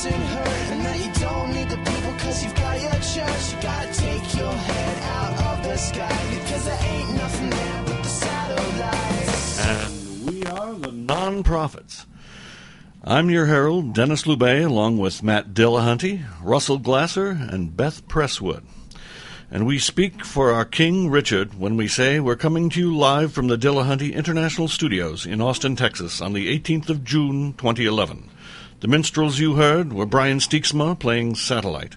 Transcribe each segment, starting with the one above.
isn't hurt, and that you don't need the people because you've got your church. You gotta take your head out of the sky, because there ain't nothing there but the satellites. And we are the Non-Prophets. I'm your herald, Dennis Loubet, along with Matt Dillahunty, Russell Glasser, and Beth Presswood. And we speak for our King Richard when we say we're coming to you live from the Dillahunty International Studios in Austin, Texas, on the 18th of June, 2011. The minstrels you heard were Brian Steeksma playing Satellite.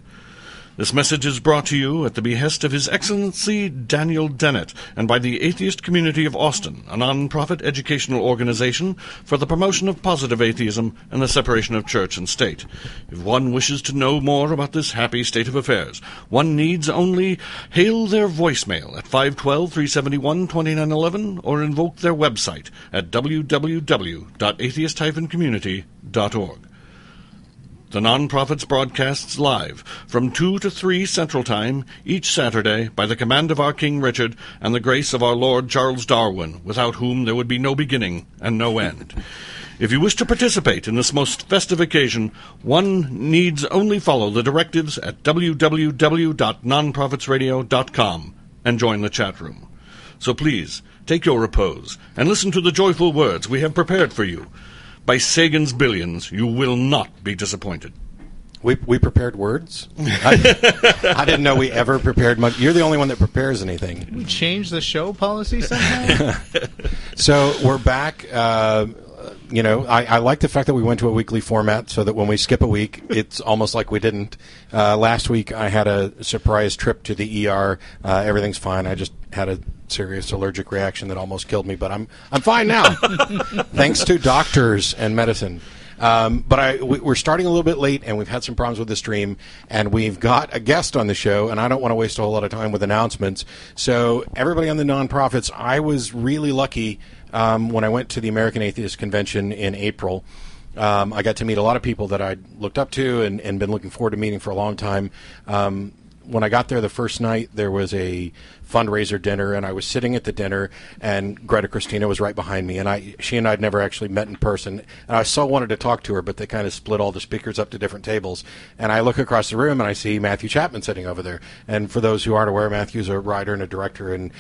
This message is brought to you at the behest of His Excellency Daniel Dennett and by the Atheist Community of Austin, a non-profit educational organization for the promotion of positive atheism and the separation of church and state. If one wishes to know more about this happy state of affairs, one needs only hail their voicemail at 512-371-2911 or invoke their website at www.atheist-community.org. The Non-Prophets broadcasts live from 2 to 3 Central Time each Saturday by the command of our King Richard and the grace of our Lord Charles Darwin, without whom there would be no beginning and no end. If you wish to participate in this most festive occasion, one needs only follow the directives at www.nonprofitsradio.com and join the chat room. So please, take your repose and listen to the joyful words we have prepared for you. By Sagan's billions, you will not be disappointed. We prepared words? I didn't know we ever prepared much. You're the only one that prepares anything. We changed the show policy somehow? So we're back. I like the fact that we went to a weekly format so that when we skip a week, it's almost like we didn't. Last week, I had a surprise trip to the ER. Everything's fine. I just had a serious allergic reaction that almost killed me, but I'm fine now, thanks to doctors and medicine. But we're starting a little bit late, and we've had some problems with the stream, and we've got a guest on the show, and I don't want to waste a whole lot of time with announcements. So everybody on the Non-Prophets, I was really lucky when I went to the American Atheist Convention in April. I got to meet a lot of people that I looked up to and been looking forward to meeting for a long time. When I got there the first night, there was a fundraiser dinner, and I was sitting at the dinner, and Greta Christina was right behind me, and she and I had never actually met in person, and I so wanted to talk to her, but they kind of split all the speakers up to different tables, and I look across the room, and I see Matthew Chapman sitting over there, and for those who aren't aware, Matthew's a writer and a director and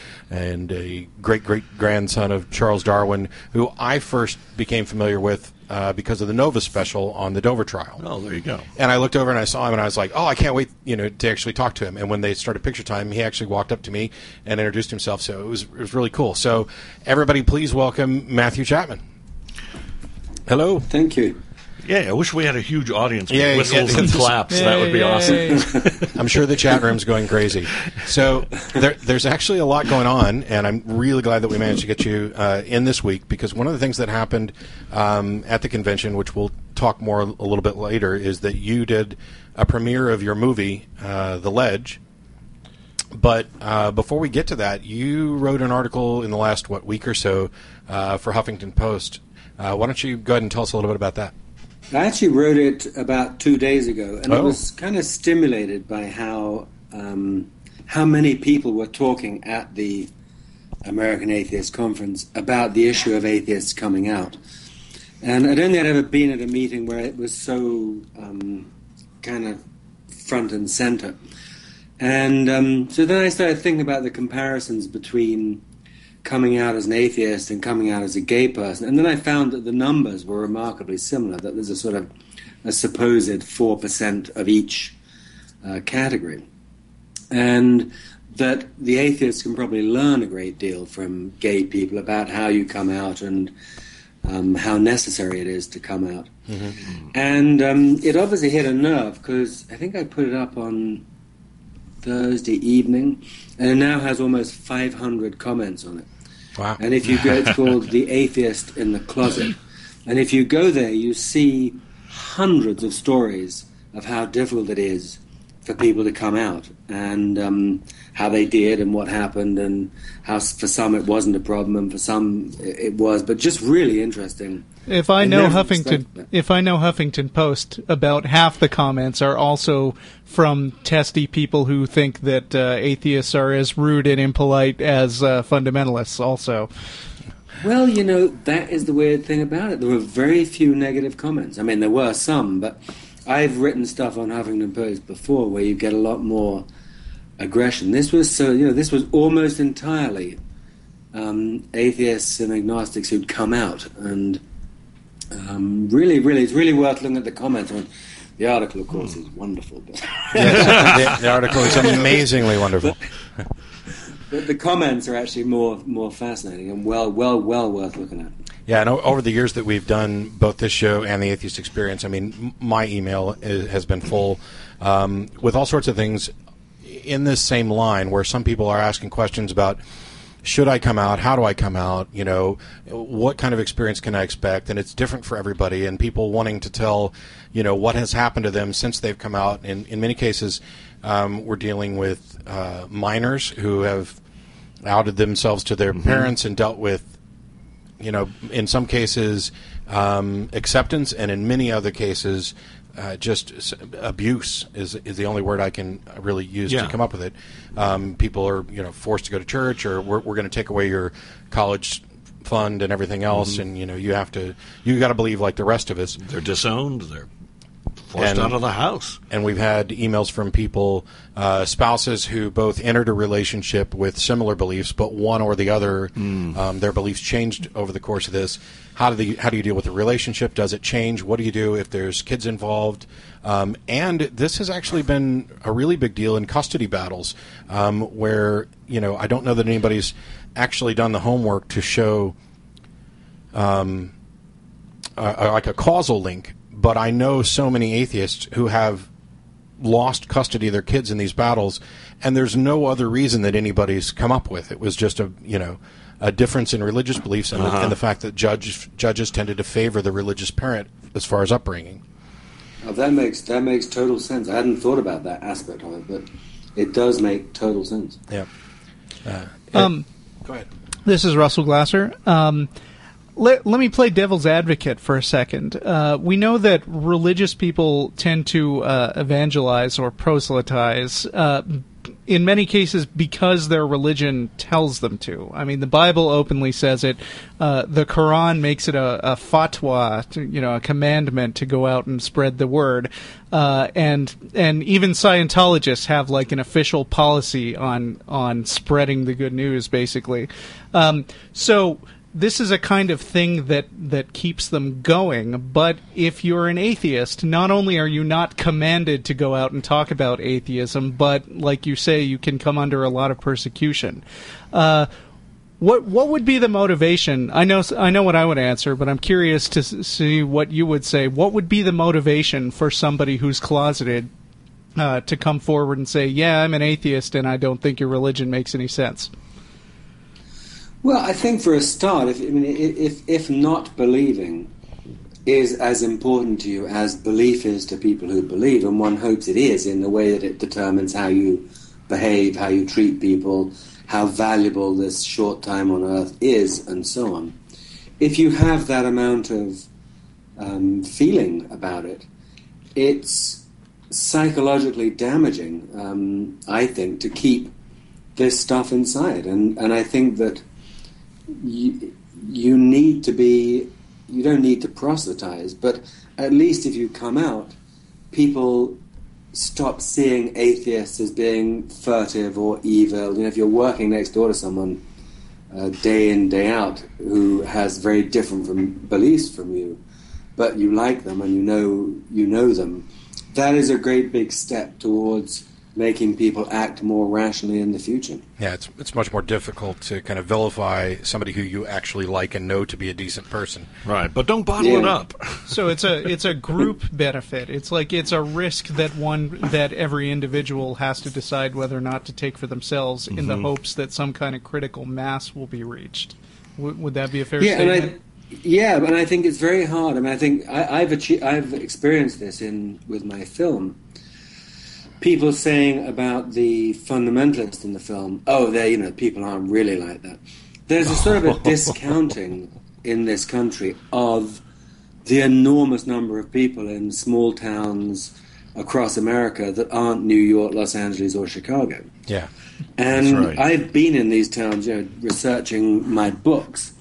a great-great-grandson of Charles Darwin, who I first became familiar with because of the Nova special on the Dover trial. Oh, there you go. And I looked over and I saw him, and I was like, oh, I can't wait, to actually talk to him. And when they started picture time, he actually walked up to me and introduced himself. So it was really cool. So everybody, please welcome Matthew Chapman. Hello. Thank you. Yeah, I wish we had a huge audience with whistles and claps. That would be awesome. I'm sure the chat room's going crazy. So there's actually a lot going on, and I'm really glad that we managed to get you in this week, because one of the things that happened at the convention, which we'll talk more a little bit later, is that you did a premiere of your movie, The Ledge. But before we get to that, you wrote an article in the last, week or so for Huffington Post. Why don't you go ahead and tell us a little bit about that? I actually wrote it about 2 days ago, and I was kind of stimulated by how many people were talking at the American Atheist Conference about the issue of atheists coming out. And I don't think I'd ever been at a meeting where it was so kind of front and center. And so then I started thinking about the comparisons between coming out as an atheist and coming out as a gay person. And then I found that the numbers were remarkably similar, that there's a sort of a supposed 4% of each category. And that the atheists can probably learn a great deal from gay people about how you come out and how necessary it is to come out. Mm-hmm. And it obviously hit a nerve, because I think I put it up on Thursday evening, and it now has almost 500 comments on it. Wow. And if you go, it's called The Atheist in the Closet. And if you go there, you see hundreds of stories of how difficult it is for people to come out, and how they did and what happened, and how for some it wasn't a problem and for some it was, but just really interesting. If I know Huffington Post, about half the comments are also from testy people who think that atheists are as rude and impolite as fundamentalists also. Well, that is the weird thing about it. There were very few negative comments. I mean, there were some, but I've written stuff on Huffington Post before where you get a lot more aggression. This was this was almost entirely atheists and agnostics who'd come out, and really, it's really worth looking at the comments. The article, of course, is wonderful. But yes, the article is amazingly wonderful. But the comments are actually more fascinating and well worth looking at. Yeah, and over the years that we've done both this show and the Atheist Experience, I mean, my email has been full with all sorts of things in this same line, where some people are asking questions about, should I come out? How do I come out? You know, what kind of experience can I expect? And it's different for everybody, and people wanting to tell, you know, what has happened to them since they've come out. And in many cases, we're dealing with minors who have outed themselves to their parents and dealt with, you know, in some cases acceptance, and in many other cases just abuse is the only word I can really use to come up with it. People are, you know, forced to go to church, or we're going to take away your college fund and everything else, and you know, you got to believe like the rest of us. They're disowned. They're forced out of the house. And we've had emails from people, spouses who both entered a relationship with similar beliefs, but one or the other, their beliefs changed over the course of this. How do you deal with the relationship? Does it change? What do you do if there's kids involved? And this has actually been a really big deal in custody battles, where, you know, I don't know that anybody's actually done the homework to show like a causal link. But I know so many atheists who have lost custody of their kids in these battles, and there's no other reason that anybody's come up with. It was just a difference in religious beliefs, and, and the fact that judges tended to favor the religious parent as far as upbringing. Oh, that makes total sense. I hadn't thought about that aspect of it, but it does make total sense. Yeah. Go ahead. This is Russell Glasser. Let me play devil's advocate for a second. We know that religious people tend to evangelize or proselytize in many cases because their religion tells them to. I mean, the Bible openly says it. The Quran makes it a fatwa, a commandment to go out and spread the word. And even Scientologists have like an official policy on spreading the good news, basically. So this is a kind of thing that keeps them going, but if you're an atheist, not only are you not commanded to go out and talk about atheism, but, like you say, you can come under a lot of persecution. What would be the motivation? I know what I would answer, but I'm curious to see what you would say. What would be the motivation for somebody who's closeted to come forward and say, yeah, I'm an atheist and I don't think your religion makes any sense? Well, I think for a start, if not believing is as important to you as belief is to people who believe, and one hopes it is in the way that it determines how you behave, how you treat people, how valuable this short time on earth is, and so on. If you have that amount of feeling about it, it's psychologically damaging, I think, to keep this stuff inside. And I think that you need to be, you don't need to proselytize, but at least if you come out, people stop seeing atheists as being furtive or evil. If you're working next door to someone day in, day out who has very different beliefs from you, but you like them and you know them, that is a great big step towards making people act more rationally in the future. Yeah, it's much more difficult to kind of vilify somebody who you actually like and know to be a decent person. Right, but don't bottle it up. So it's a group benefit. It's like it's a risk that every individual has to decide whether or not to take for themselves in the hopes that some kind of critical mass will be reached. Would that be a fair statement? And I think it's very hard. I mean, I think I've experienced this with my film. People saying about the fundamentalists in the film, people aren't really like that. There's a sort of a discounting in this country of the enormous number of people in small towns across America that aren't New York, Los Angeles, or Chicago. Yeah, and that's right. I've been in these towns, researching my books,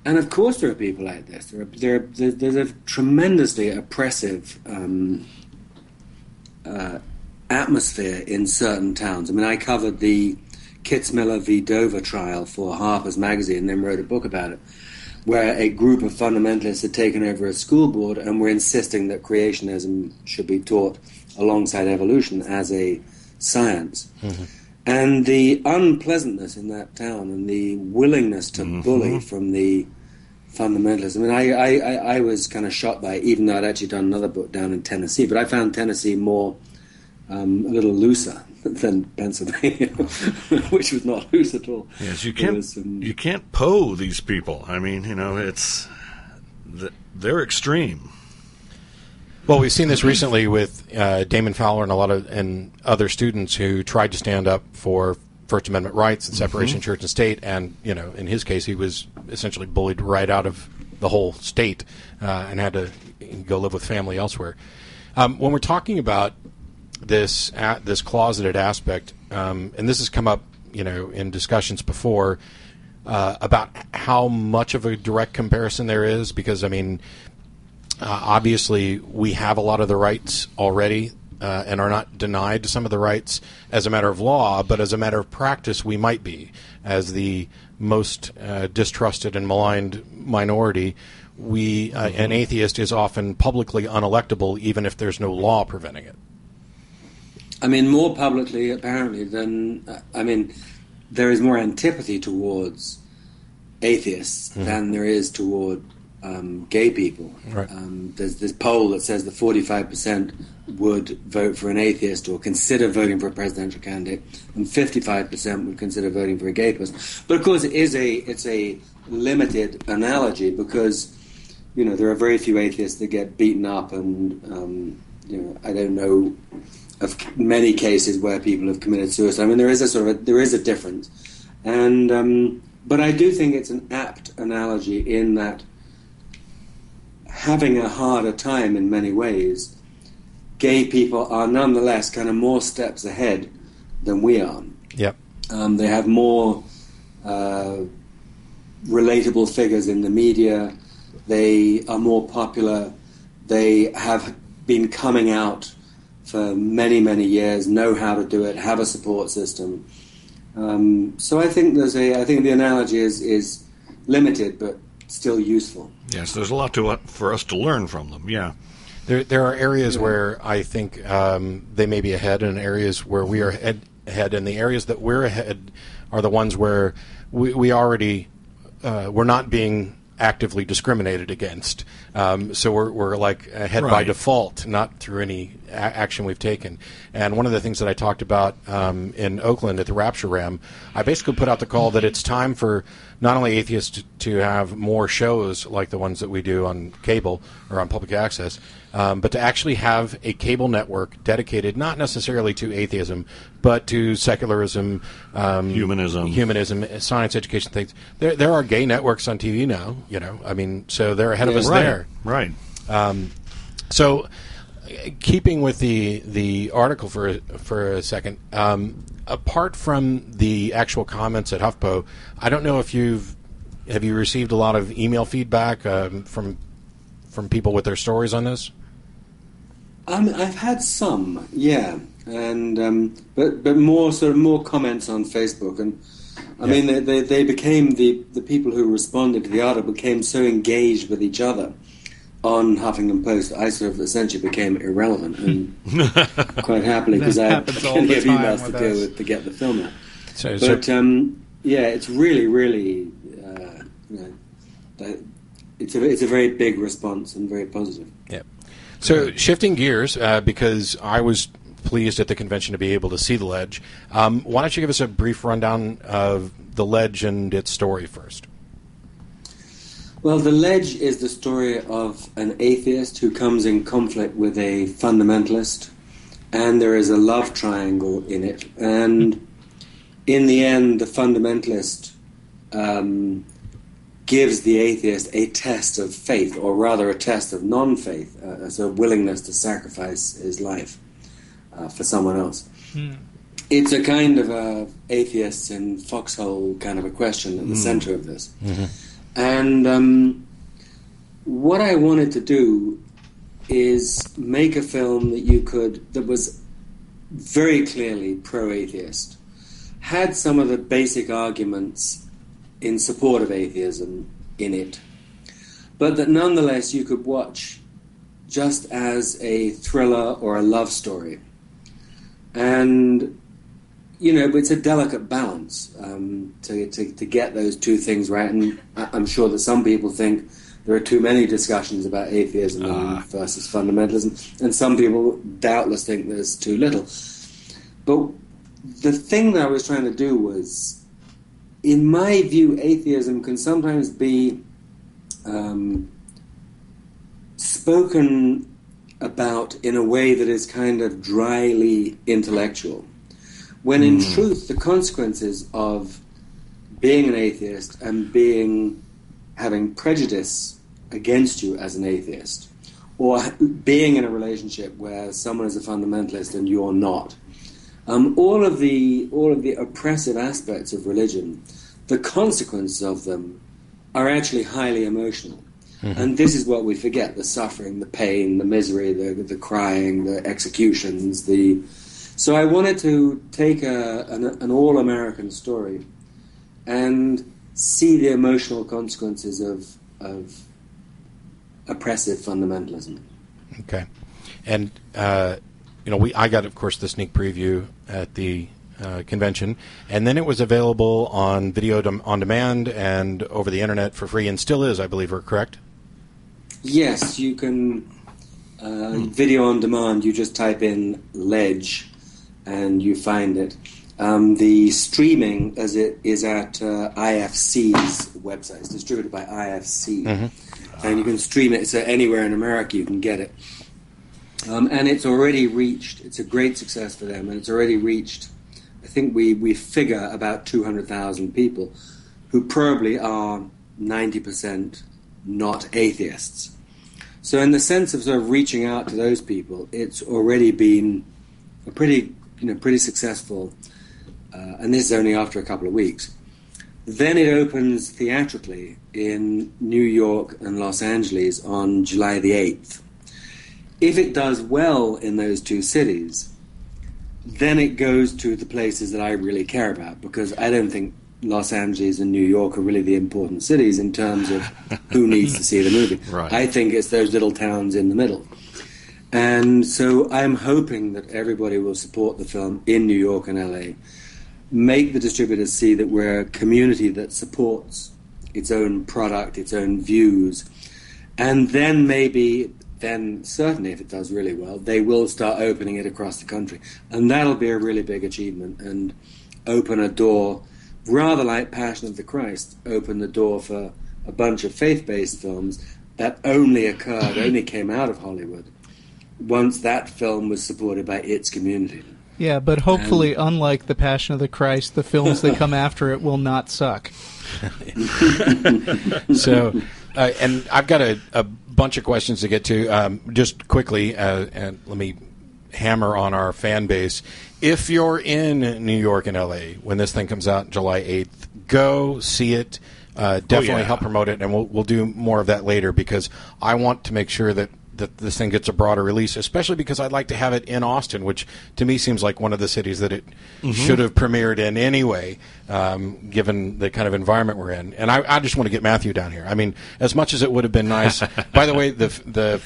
and of course there are people like this. There's a tremendously oppressive atmosphere in certain towns. I mean, I covered the Kitzmiller v. Dover trial for Harper's Magazine and then wrote a book about it, where a group of fundamentalists had taken over a school board and were insisting that creationism should be taught alongside evolution as a science. Mm-hmm. And the unpleasantness in that town and the willingness to bully from the fundamentalists. I mean, I was kind of shocked by it, even though I'd actually done another book down in Tennessee, but I found Tennessee more a little looser than Pennsylvania, which was not loose at all. Yes, you can't POE these people. I mean, they're extreme. Well, we've seen this recently with Damon Fowler and other students who tried to stand up for First Amendment rights and separation of church and state, and in his case, he was essentially bullied right out of the whole state and had to go live with family elsewhere. When we're talking about this closeted aspect, and this has come up, in discussions before about how much of a direct comparison there is, because obviously we have a lot of the rights already and are not denied some of the rights as a matter of law, but as a matter of practice we might be. As the most distrusted and maligned minority, an atheist is often publicly unelectable even if there's no law preventing it. I mean, more publicly, apparently, than... there is more antipathy towards atheists than there is toward gay people. Right. There's this poll that says that 45% would vote for an atheist or consider voting for a presidential candidate, and 55% would consider voting for a gay person. But, of course, it's a limited analogy because, there are very few atheists that get beaten up and, I don't know of many cases where people have committed suicide. I mean, there is a difference, and but I do think it's an apt analogy in that having a harder time in many ways, gay people are nonetheless kind of more steps ahead than we are. Yep. They have more relatable figures in the media. They are more popular. They have been coming out for many, many years, know how to do it, have a support system. So I think the analogy is limited, but still useful. Yes, there's a lot for us to learn from them. Yeah, there are areas where I think they may be ahead, and areas where we are ahead, and the areas that we're ahead are the ones where we already we're not being actively discriminated against. So we're like ahead by default, not through any action we've taken. And one of the things that I talked about in Oakland at the Rapture Ram, I basically put out the call that it's time for not only atheists to have more shows like the ones that we do on cable or on public access, but to actually have a cable network dedicated not necessarily to atheism, but to secularism, humanism, science education things. There are gay networks on TV now, so they're ahead of us there. Right. So, keeping with the article for a second, apart from the actual comments at HuffPo, I don't know if have you received a lot of email feedback from people with their stories on this? I've had some, yeah, and but more comments on Facebook, and I mean they became the people who responded to the article became so engaged with each other on Huffington Post. I sort of essentially became irrelevant, and quite happily because I had plenty of emails to deal with to get the film out. It's really it's a very big response and very positive. Yeah. So shifting gears, because I was pleased at the convention to be able to see The Ledge, why don't you give us a brief rundown of The Ledge and its story first? Well, The Ledge is the story of an atheist who comes in conflict with a fundamentalist, and there is a love triangle in it. And in the end, the fundamentalist gives the atheist a test of faith, or rather a test of non-faith, as a willingness to sacrifice his life for someone else. It's a kind of a atheists in foxhole kind of a question at the center of this. And what I wanted to do is make a film that was very clearly pro-atheist, had some of the basic arguments in support of atheism in it, but that nonetheless you could watch just as a thriller or a love story. And, it's a delicate balance to get those two things right. And I'm sure that some people think there are too many discussions about atheism versus fundamentalism, and some people doubtless think there's too little. But the thing that I was trying to do was, in my view, atheism can sometimes be spoken about in a way that is kind of dryly intellectual, when in truth the consequences of being an atheist and having prejudice against you as an atheist, or being in a relationship where someone is a fundamentalist and you're not, all of the oppressive aspects of religion, the consequences of them are actually highly emotional. And this is what we forget: the suffering, the pain, the misery, the crying, the executions. So I wanted to take an all-American story and see the emotional consequences of oppressive fundamentalism. Okay. And, I got, of course, the sneak preview at the convention, and then it was available on video on demand and over the internet for free, and still is, I believe, correct? Yes, you can video on demand. You just type in Ledge and you find it. The streaming as it is at IFC's website. It's distributed by IFC. And you can stream it. So anywhere in America you can get it. And it's already reached, it's a great success for them, and it's already reached, I think we figure about 200,000 people who probably are 90% not atheists. So in the sense of sort of reaching out to those people, it's already been a pretty successful, and this is only after a couple of weeks. Then it opens theatrically in New York and Los Angeles on July the 8th. If it does well in those two cities, then it goes to the places that I really care about, because I don't think Los Angeles and New York are really the important cities in terms of who needs to see the movie. Right. I think it's those little towns in the middle. And so I'm hoping that everybody will support the film in New York and LA, make the distributors see that we're a community that supports its own product, its own views, and then certainly if it does really well, they will start opening it across the country. And that'll be a really big achievement and open a door, rather like Passion of the Christ, open the door for a bunch of faith-based films that only came out of Hollywood once that film was supported by its community. Yeah, but hopefully, unlike The Passion of the Christ, the films that come after it will not suck. So, and I've got a bunch of questions to get to. Just quickly, and let me hammer on our fan base. If you're in New York and LA when this thing comes out July 8th, go see it. Definitely help promote it, and we'll do more of that later, because I want to make sure that this thing gets a broader release, especially because I'd like to have it in Austin, which to me seems like one of the cities that it should have premiered in anyway, given the kind of environment we're in. And I just want to get Matthew down here. I mean, as much as it would have been nice. By the way, the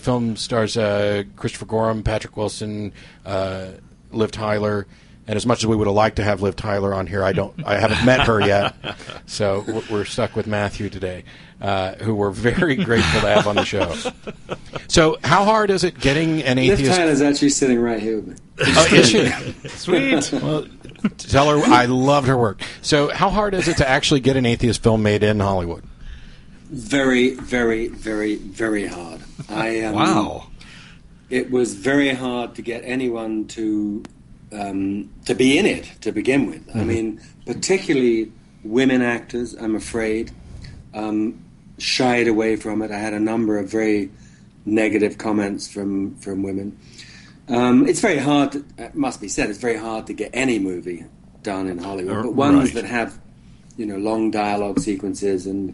film stars Christopher Gorham, Patrick Wilson, Liv Tyler. And as much as we would have liked to have Liv Tyler on here, I haven't met her yet, so we're stuck with Matthew today, who we're very grateful to have on the show. So, how hard is it getting an atheist? Liv Tyler's actually sitting right here with me. Oh, is she? Sweet. Well, tell her I loved her work. So, how hard is it to actually get an atheist film made in Hollywood? Very, very, very, very hard. Wow. It was very hard to get anyone to be in it to begin with. I mean, particularly women actors, I'm afraid, shied away from it. I had a number of very negative comments from women. It's very hard, it must be said, it's very hard to get any movie done in Hollywood, but ones that have, long dialogue sequences and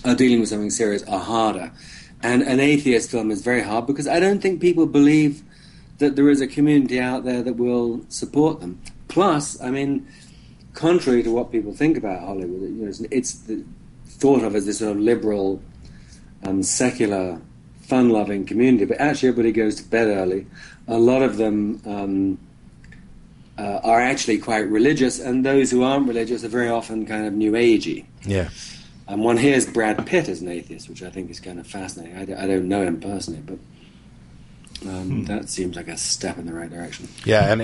are dealing with something serious are harder. And an atheist film is very hard because I don't think people believe that there is a community out there that will support them. Plus, I mean, contrary to what people think about Hollywood, you know, it's thought of as this sort of liberal, secular, fun-loving community, but actually everybody goes to bed early. A lot of them are actually quite religious, and those who aren't religious are very often kind of new agey. Yeah. And one hears Brad Pitt as an atheist, which I think is kind of fascinating. I don't know him personally, but that seems like a step in the right direction. Yeah, and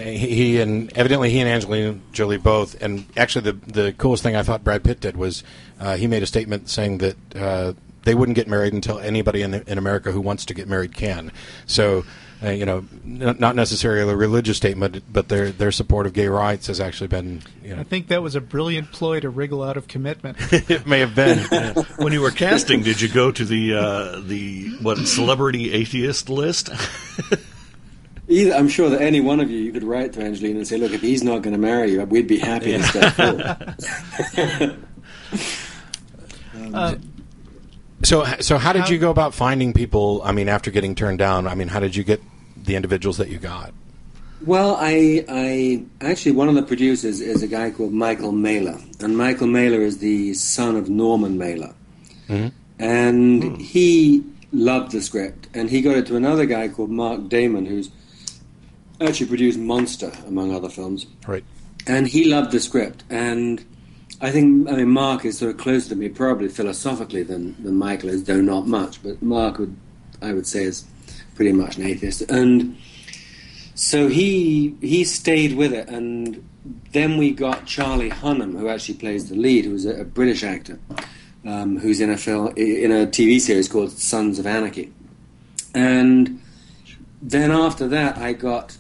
evidently he and Angelina Jolie both. And actually, the coolest thing I thought Brad Pitt did was he made a statement saying that they wouldn't get married until anybody in America who wants to get married can. So, you know, not necessarily a religious statement, but their support of gay rights has actually been. You know, I think that was a brilliant ploy to wriggle out of commitment. It may have been. Yeah. When you were casting, did you go to the celebrity atheist list? I'm sure that any one of you could write to Angelina and say, "Look, if he's not going to marry you, we'd be happy to step forward." So how did you go about finding people? I mean, after getting turned down, I mean, how did you get the individuals that you got? Well, I actually, one of the producers is a guy called Michael Mailer, and Michael Mailer is the son of Norman Mailer, and he loved the script, and he got it to another guy called Mark Damon, who's actually produced Monster, among other films. Right. And he loved the script, and I mean, Mark is sort of closer to me, probably philosophically, than Michael is, though not much. But Mark I would say, is pretty much an atheist. And so he stayed with it. And then we got Charlie Hunnam, who actually plays the lead, who's a British actor, who's in a TV series called Sons of Anarchy. And then after that, I got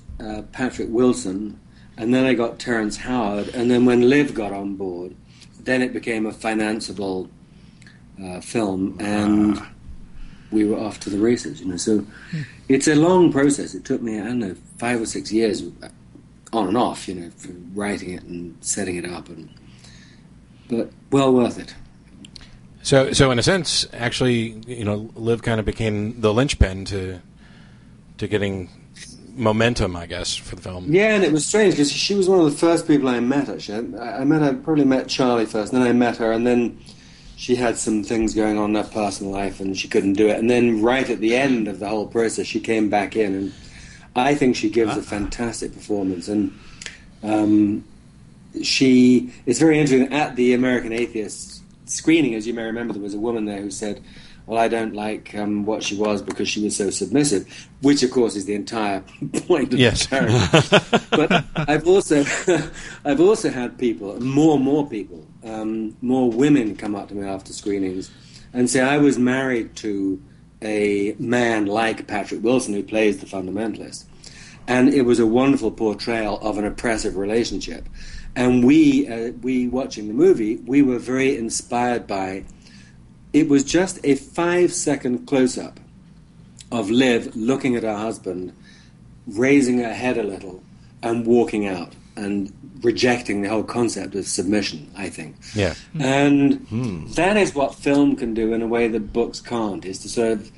Patrick Wilson, and then I got Terrence Howard. And then when Liv got on board, then it became a financeable film, and we were off to the races. You know, so it's a long process. It took me, I don't know, 5 or 6 years, on and off. You know, for writing it and setting it up, but well worth it. So in a sense, actually, you know, Liv kind of became the linchpin to getting momentum, I guess, for the film. Yeah, and it was strange because she was one of the first people I met. Actually, I probably met Charlie first, and then I met her, and then she had some things going on in her personal life, and she couldn't do it. And then right at the end of the whole process, she came back in, and I think she gives a fantastic performance. And it's very interesting. At the American Atheist screening, as you may remember, there was a woman there who said, "Well, I don't like what she was because she was so submissive," which, of course, is the entire point of the character. But I've also had people, more people, more women come up to me after screenings and say, "I was married to a man like Patrick Wilson who plays the fundamentalist, and it was a wonderful portrayal of an oppressive relationship." And we watching the movie, we were very inspired by. It was just a 5-second close-up of Liv looking at her husband, raising her head a little, and walking out, and rejecting the whole concept of submission, I think. Yeah. And that is what film can do in a way that books can't, is to sort of,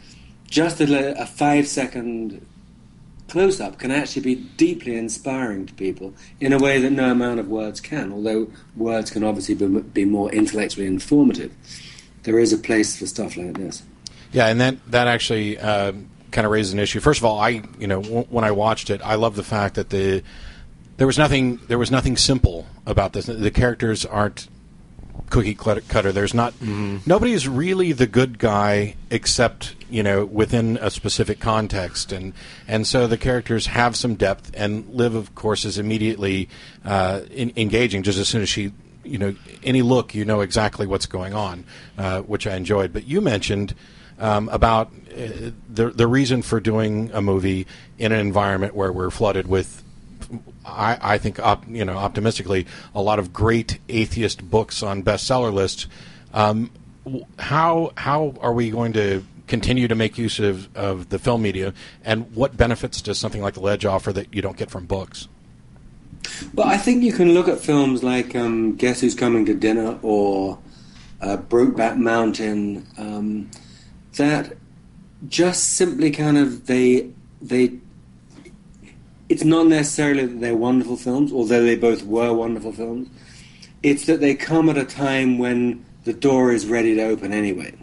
just a 5-second close-up can actually be deeply inspiring to people in a way that no amount of words can, although words can obviously be more intellectually informative. There is a place for stuff like this. Yeah, and that actually kind of raises an issue. First of all, when I watched it, I love the fact that there was nothing simple about this. The characters aren't cookie cutter. There's not nobody is really the good guy except within a specific context, and so the characters have some depth. And Liv, of course, is immediately engaging just as soon as she. Any look, exactly what's going on, which I enjoyed. But you mentioned about the reason for doing a movie in an environment where we're flooded with, I think, optimistically, a lot of great atheist books on bestseller lists. How are we going to continue to make use of the film media, and what benefits does something like The Ledge offer that you don't get from books? Well, I think you can look at films like Guess Who's Coming to Dinner or Brokeback Mountain that just simply kind of they. It's not necessarily that they're wonderful films, although they both were wonderful films. It's that they come at a time when the door is ready to open anyway.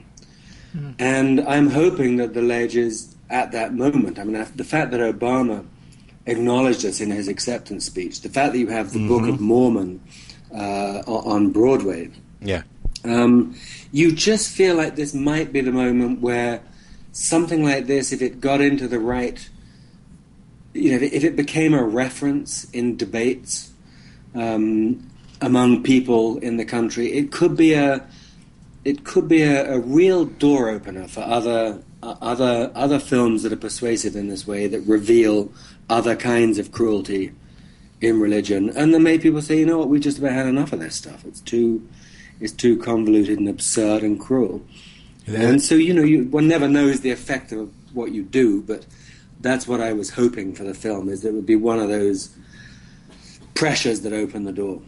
Mm. And I'm hoping that The Ledge is at that moment. I mean, the fact that Obama acknowledged us in his acceptance speech, the fact that you have the Book of Mormon on Broadway, you just feel like this might be the moment where something like this, if it got into the right, if it became a reference in debates among people in the country, it could be a real door opener for other films that are persuasive in this way, that reveal other kinds of cruelty in religion, and then make people say, you know what, we've just about had enough of this stuff. It's too convoluted and absurd and cruel. Yeah. And so one never knows the effect of what you do, but that's what I was hoping for the film, is that it would be one of those pressures that open the door.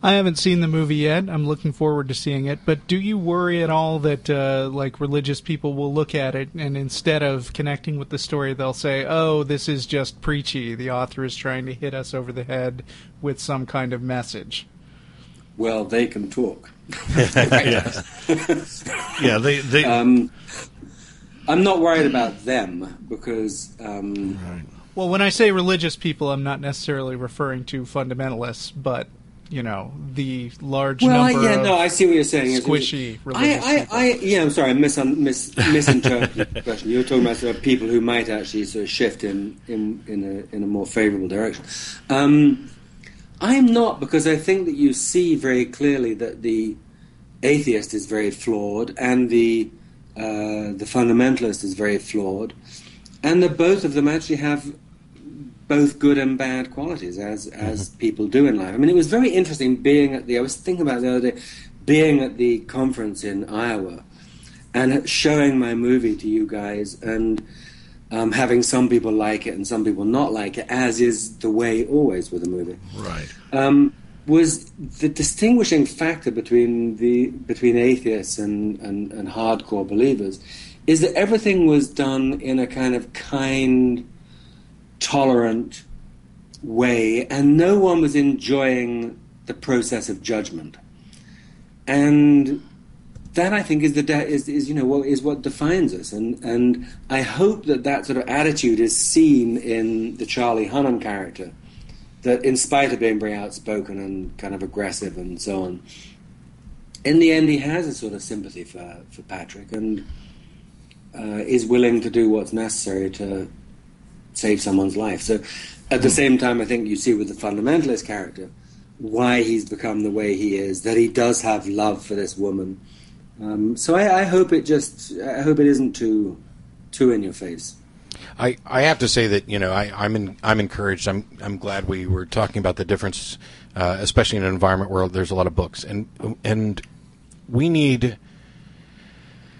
I haven't seen the movie yet. I'm looking forward to seeing it. But do you worry at all that religious people will look at it and instead of connecting with the story, they'll say, "Oh, this is just preachy. The author is trying to hit us over the head with some kind of message"? Well, they can talk. Yeah, they. I'm not worried about them because. Right. Well, when I say religious people, I'm not necessarily referring to fundamentalists, but the large number. Well, I see what you're saying. Squishy religious people. I'm sorry, I misinterpreted the question. You're talking about sort of people who might actually sort of shift in a more favourable direction. I'm not, because I think that you see very clearly that the atheist is very flawed and the fundamentalist is very flawed, and that both of them actually have both good and bad qualities, as people do in life. I mean, it was very interesting I was thinking about it the other day, being at the conference in Iowa and showing my movie to you guys, and having some people like it and some people not like it, as is the way always with a movie. Right. Was the distinguishing factor between atheists and hardcore believers is that everything was done in a kind of kind, tolerant way, and no one was enjoying the process of judgment. And that, I think, is what defines us. And I hope that sort of attitude is seen in the Charlie Hunnam character, that in spite of being very outspoken and kind of aggressive and so on, in the end he has a sort of sympathy for Patrick and is willing to do what's necessary to save someone's life. So at the same time, I think you see with the fundamentalist character why he's become the way he is, that he does have love for this woman. So I hope it isn't too in your face. I have to say that I'm encouraged. I'm glad we were talking about the difference, especially in an environment where there's a lot of books, and we need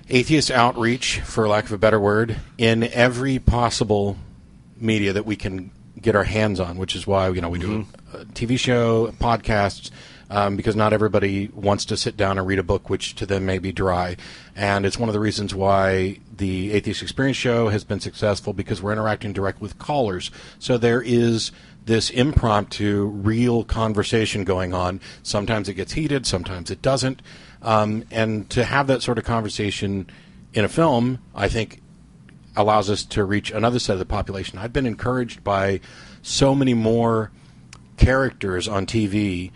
atheist outreach, for lack of a better word, in every possible media that we can get our hands on, which is why we do a TV show, podcasts, because not everybody wants to sit down and read a book, which to them may be dry. And it's one of the reasons why the Atheist Experience show has been successful, because we're interacting direct with callers. So there is this impromptu, real conversation going on. Sometimes it gets heated, sometimes it doesn't. And to have that sort of conversation in a film, I think, allows us to reach another set of the population. I've been encouraged by so many more characters on TV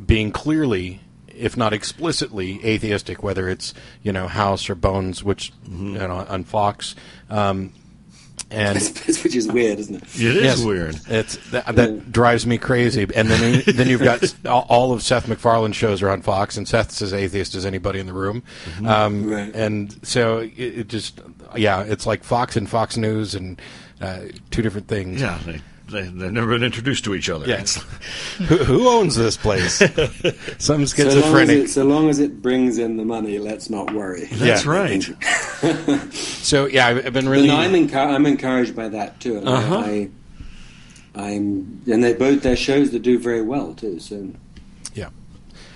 being clearly, if not explicitly, atheistic, whether it's House or Bones, which on Fox, and which is weird, isn't it? It is weird. It's that drives me crazy. And then you've got all of Seth MacFarlane's shows are on Fox, and Seth's as atheist as anybody in the room. Right. And so it just it's like Fox and Fox News and two different things. Yeah. They've never been introduced to each other. Yeah. Who owns this place? Some schizophrenic. So long as it brings in the money, let's not worry. That's right. So I've been really. I'm encouraged by that too. And their shows that do very well too. So yeah.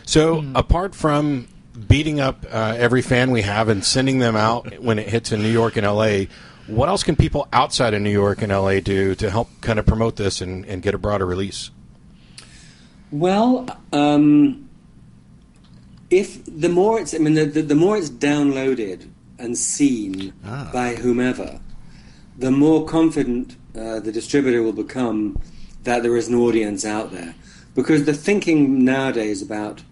So apart from beating up every fan we have and sending them out when it hits in New York and L.A., what else can people outside of New York and L.A. do to help kind of promote this and get a broader release? Well, if the more it's downloaded and seen by whomever, the more confident the distributor will become that there is an audience out there. Because the thinking nowadays about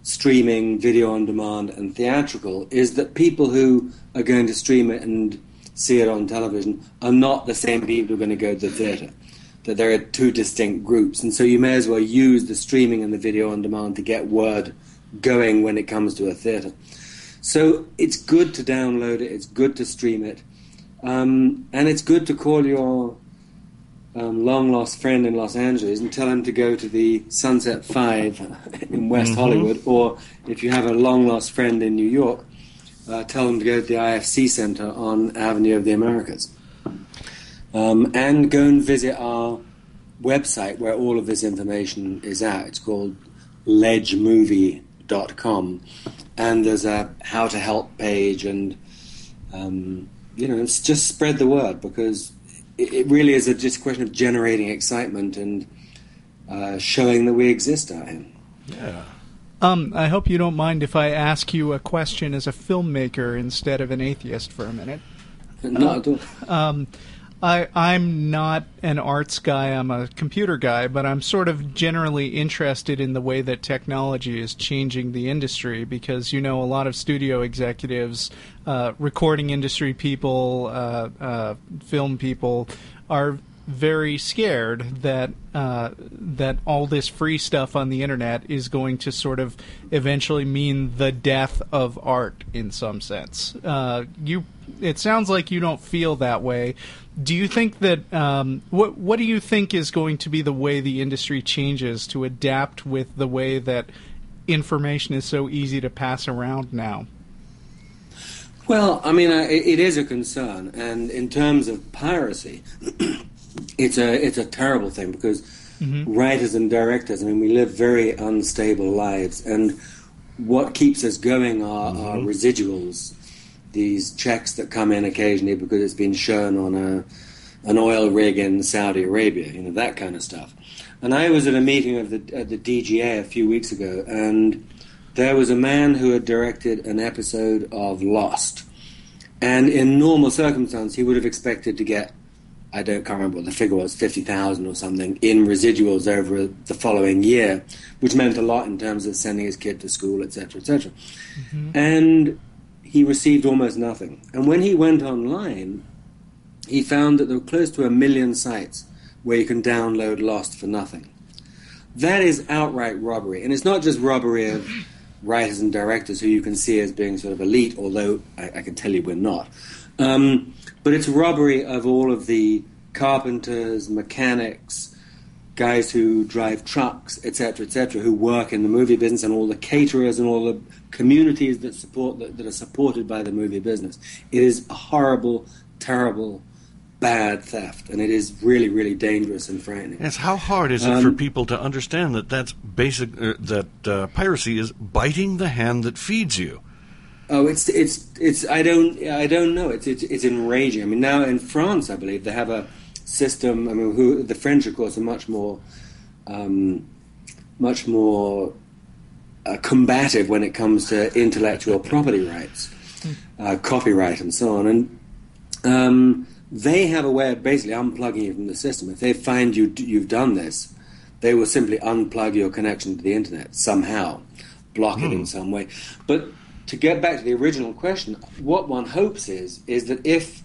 streaming, video on demand, and theatrical is that people who are going to stream it and see it on television are not the same people who are going to go to the theatre. That there are two distinct groups, and so you may as well use the streaming and the video on demand to get word going when it comes to a theatre. So it's good to download it, it's good to stream it, and it's good to call your long-lost friend in Los Angeles and tell him to go to the Sunset 5 in West Hollywood, or if you have a long-lost friend in New York, tell them to go to the IFC Center on Avenue of the Americas. And go and visit our website where all of this information is at. It's called ledgemovie.com. And there's a how to help page, and it's just spread the word, because it really is just a question of generating excitement and showing that we exist out here. Yeah. I hope you don't mind if I ask you a question as a filmmaker instead of an atheist for a minute. Not at all. I'm not an arts guy, I'm a computer guy, but I'm sort of generally interested in the way that technology is changing the industry, because, a lot of studio executives, recording industry people, film people are very scared that that all this free stuff on the internet is going to sort of eventually mean the death of art in some sense. It sounds like you don't feel that way. Do you think that what do you think is going to be the way the industry changes to adapt with the way that information is so easy to pass around now? Well, I mean, it is a concern, and in terms of piracy, it's a terrible thing, because writers and directors, I mean, we live very unstable lives, and what keeps us going are residuals, these checks that come in occasionally because it's been shown on an oil rig in Saudi Arabia, that kind of stuff. And I was at a meeting at the DGA a few weeks ago, and there was a man who had directed an episode of Lost. And in normal circumstance, he would have expected to get, I can't remember what the figure was, 50,000 or something, in residuals over the following year, which meant a lot in terms of sending his kid to school, etc., etc. And he received almost nothing. And when he went online, he found that there were close to 1 million sites where you can download Lost for nothing. That is outright robbery. And it's not just robbery of writers and directors who you can see as being sort of elite, although I can tell you we're not. But it's robbery of all of the carpenters, mechanics, guys who drive trucks, etc., who work in the movie business, and all the caterers and all the communities that are supported by the movie business. It is a horrible, terrible, bad theft, and it is really, really dangerous and frightening. Yes, how hard is it for people to understand that that's basic? That piracy is biting the hand that feeds you. Oh, it's I don't know. It's enraging. I mean, now in France, I believe they have a system. I mean, the French, of course, are much more combative when it comes to intellectual property rights, copyright, and so on. And they have a way of basically unplugging you from the system. If they find you've done this, they will simply unplug your connection to the internet somehow, block it in some way. But to get back to the original question, what one hopes is that if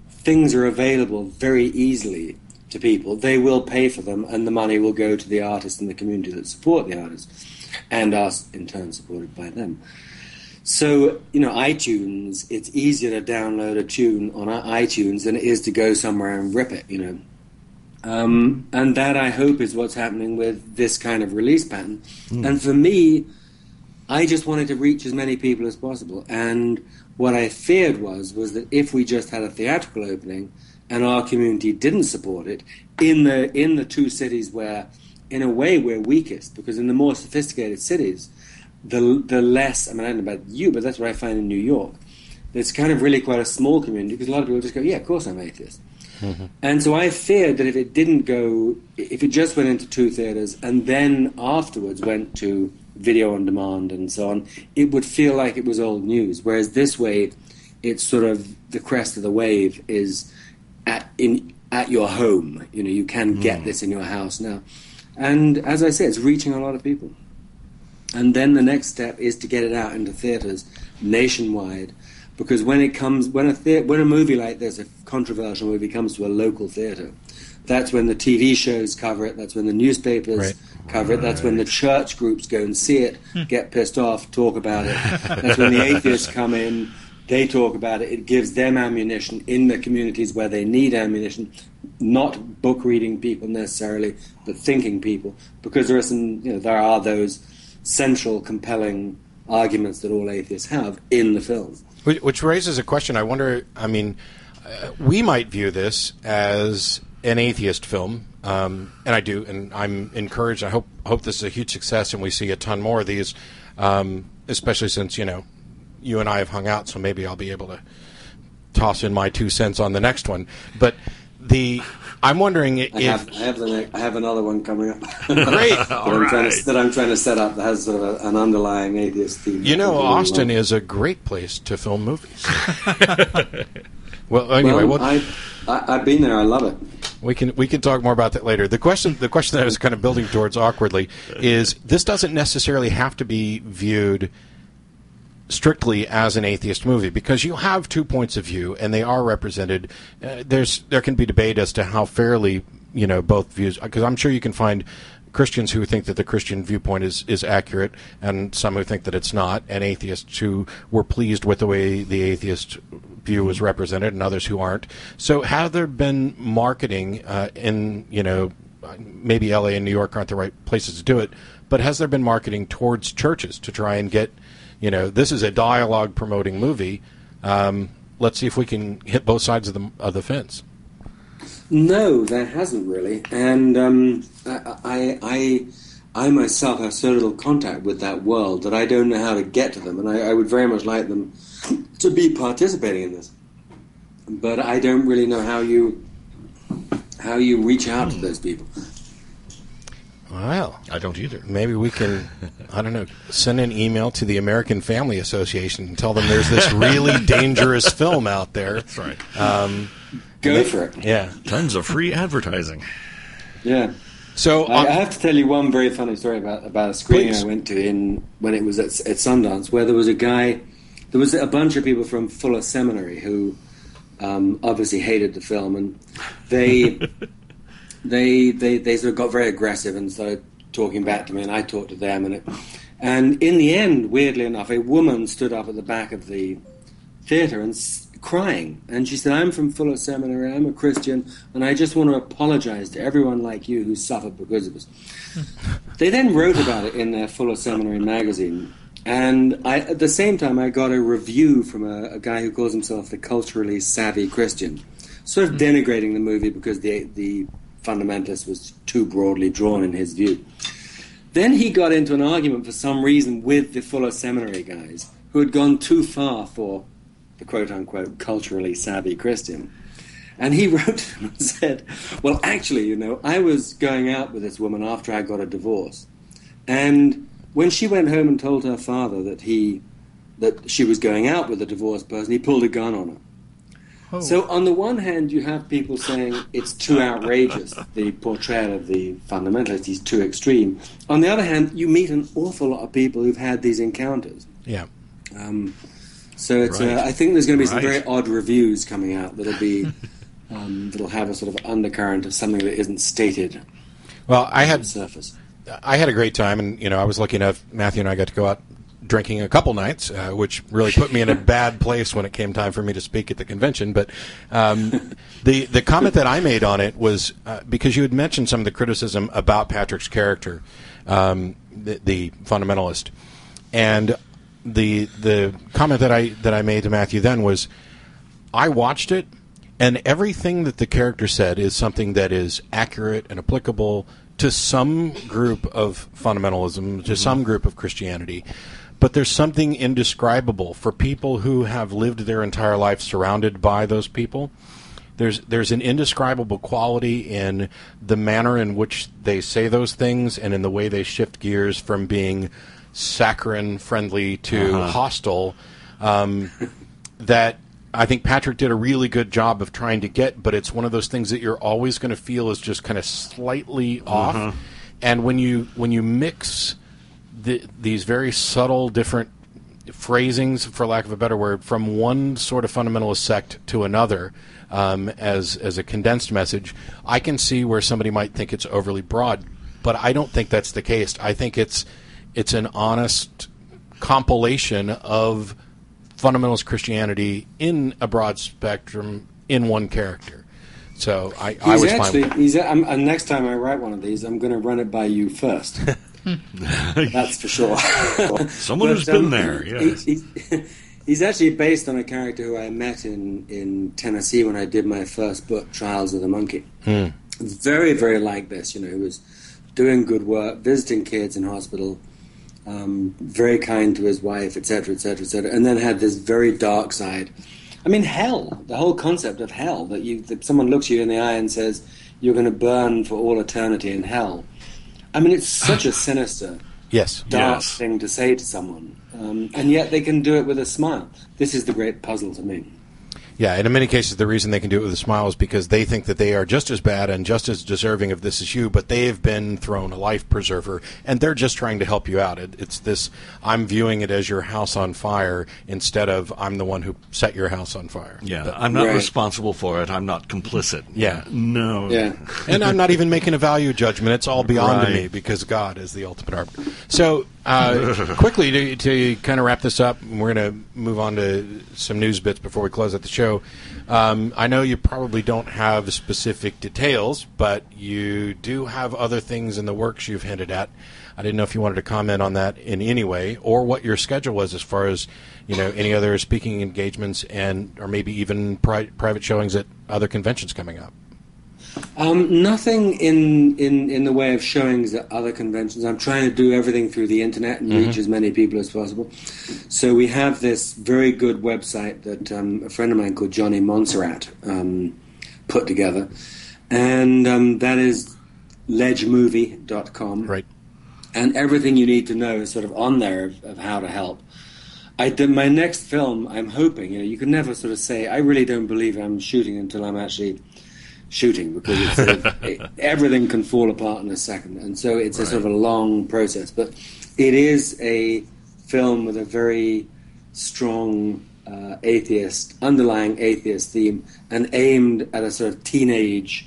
things are available very easily to people, they will pay for them, and the money will go to the artists and the community that support the artists, and us in turn supported by them. So, iTunes, it's easier to download a tune on iTunes than it is to go somewhere and rip it, And that, I hope, is what's happening with this kind of release pattern. And for me, I just wanted to reach as many people as possible. And what I feared was that if we just had a theatrical opening and our community didn't support it, in the two cities where, in a way, we're weakest, because in the more sophisticated cities, the less. I mean, I don't know about you, but that's what I find in New York. It's kind of really quite a small community because a lot of people just go, yeah, of course I'm atheist. Mm-hmm. And so I feared that if it just went into 2 theaters and then afterwards went to video on demand and so on, it would feel like it was old news. Whereas this way, it's sort of the crest of the wave is at your home. You know, you can get this in your house now. And as I say, it's reaching a lot of people. And then the next step is to get it out into theaters nationwide. Because when a movie like this, a controversial movie, comes to a local theater, that's when the TV shows cover it, that's when the newspapers cover it, that's when the church groups go and see it, get pissed off, talk about it. That's when the atheists come in, they talk about it. It gives them ammunition in the communities where they need ammunition, not book-reading people necessarily, but thinking people. Because there are those central, compelling arguments that all atheists have in the film. Which raises a question. I wonder, I mean, we might view this as an atheist film, and I do, and I'm encouraged. I hope this is a huge success and we see a ton more of these, especially since, you and I have hung out, so maybe I'll be able to toss in my 2 cents on the next one. But I'm wondering if... I have another one coming up. Great! that I'm trying to set up that has sort of an underlying atheist theme. Austin is a great place to film movies. Well, anyway... I've been there. I love it. We can talk more about that later. The question that I was kind of building towards awkwardly is this doesn't necessarily have to be viewed strictly as an atheist movie, because you have 2 points of view and they are represented. There can be debate as to how fairly both views, because I'm sure you can find Christians who think that the Christian viewpoint is accurate, and some who think that it's not, and atheists who were pleased with the way the atheist view was represented, and others who aren't. So have there been marketing in maybe LA and New York aren't the right places to do it, but has there been marketing towards churches to try and get, this is a dialogue promoting movie. Let's see if we can hit both sides of the fence. No, there hasn't really, and I myself have so little contact with that world that I don't know how to get to them, and I would very much like them to be participating in this, but I don't really know how you reach out to those people. Well, I don't either. Maybe we can, send an email to the American Family Association and tell them there's this really dangerous film out there. That's right. Go for it. Yeah. Tons of free advertising. Yeah. So I have to tell you one very funny story about a screening I went to when it was at Sundance, where there was a bunch of people from Fuller Seminary who obviously hated the film, and they sort of got very aggressive and started talking back to me, and I talked to them, and in the end, weirdly enough, a woman stood up at the back of the theater and crying, and she said, "I'm from Fuller Seminary, I'm a Christian, and I just want to apologize to everyone like you who suffered because of us." They then wrote about it in their Fuller Seminary magazine, and at the same time I got a review from a guy who calls himself the culturally savvy Christian, sort of denigrating the movie because the fundamentalist was too broadly drawn in his view. Then he got into an argument for some reason with the Fuller Seminary guys who had gone too far for the quote-unquote culturally savvy Christian. And he wrote to him and said, well, actually, I was going out with this woman after I got a divorce. And when she went home and told her father that she was going out with a divorced person, he pulled a gun on her. Oh. So on the one hand, you have people saying it's too outrageous, the portrayal of the fundamentalist, he's too extreme. On the other hand, you meet an awful lot of people who've had these encounters. Yeah. So it's. Right. I think there's going to be some very odd reviews coming out that'll be that'll have a sort of undercurrent of something that isn't stated. Well, I had on the surface. I had a great time, and I was lucky enough. Matthew and I got to go out drinking a couple nights, which really put me in a bad place when it came time for me to speak at the convention. But the comment that I made on it was because you had mentioned some of the criticism about Patrick's character, the fundamentalist, and the comment that I made to Matthew then was, I watched it, And everything that the character said is something that is accurate and applicable to some group of fundamentalism, to some group of Christianity. But there's something indescribable for people who have lived their entire life surrounded by those people. There's an indescribable quality in the manner in which they say those things and in the way they shift gears from being saccharine friendly to hostile, that I think Patrick did a really good job of trying to get, but it's one of those things that you're always going to feel is just kind of slightly off. And when you mix these very subtle different phrasings, for lack of a better word, from one sort of fundamentalist sect to another, as a condensed message, I can see where somebody might think it's overly broad, but I don't think that's the case. I think it's an honest compilation of fundamentalist Christianity in a broad spectrum in one character. So I was fine with it. Next time I write one of these, I'm going to run it by you first. That's for sure. Someone who's been there, yes. He's actually based on a character who I met in Tennessee when I did my first book, Trials of the Monkey. Very, very like this, who was doing good work, visiting kids in hospital, very kind to his wife, etc., etc., etc., and then had this very dark side. I mean, hell, the whole concept of hell, that someone looks you in the eye and says, you're going to burn for all eternity in hell. I mean, it's such a sinister, dark thing to say to someone. And yet they can do it with a smile. This is the great puzzle to me. Yeah, and in many cases the reason they can do it with a smile is because they think that they are just as bad and just as deserving of this as you, but they've been thrown a life preserver, and they're just trying to help you out. It's this, I'm viewing it as your house on fire instead of I'm the one who set your house on fire. Yeah, but, I'm not responsible for it. I'm not complicit. Yeah. No. Yeah. And I'm not even making a value judgment. It's all beyond me because God is the ultimate arbiter. So, quickly, to kind of wrap this up, we're going to move on to some news bits before we close out the show. I know you probably don't have specific details, but you do have other things in the works you've hinted at. I didn't know if you wanted to comment on that in any way, or what your schedule was as far as any other speaking engagements or maybe even private showings at other conventions coming up. Nothing in the way of showings at other conventions. I'm trying to do everything through the internet and reach as many people as possible. So we have this very good website that a friend of mine called Johnny Montserrat put together, and that is ledgemovie.com. Right. And everything you need to know is sort of on there of how to help. I did my next film. I'm hoping, you can never sort of say, I really don't believe I'm shooting until I'm actually shooting, because it's sort of, everything can fall apart in a second, and so it's a sort of a long process. But it is a film with a very strong underlying atheist theme, and aimed at a sort of teenage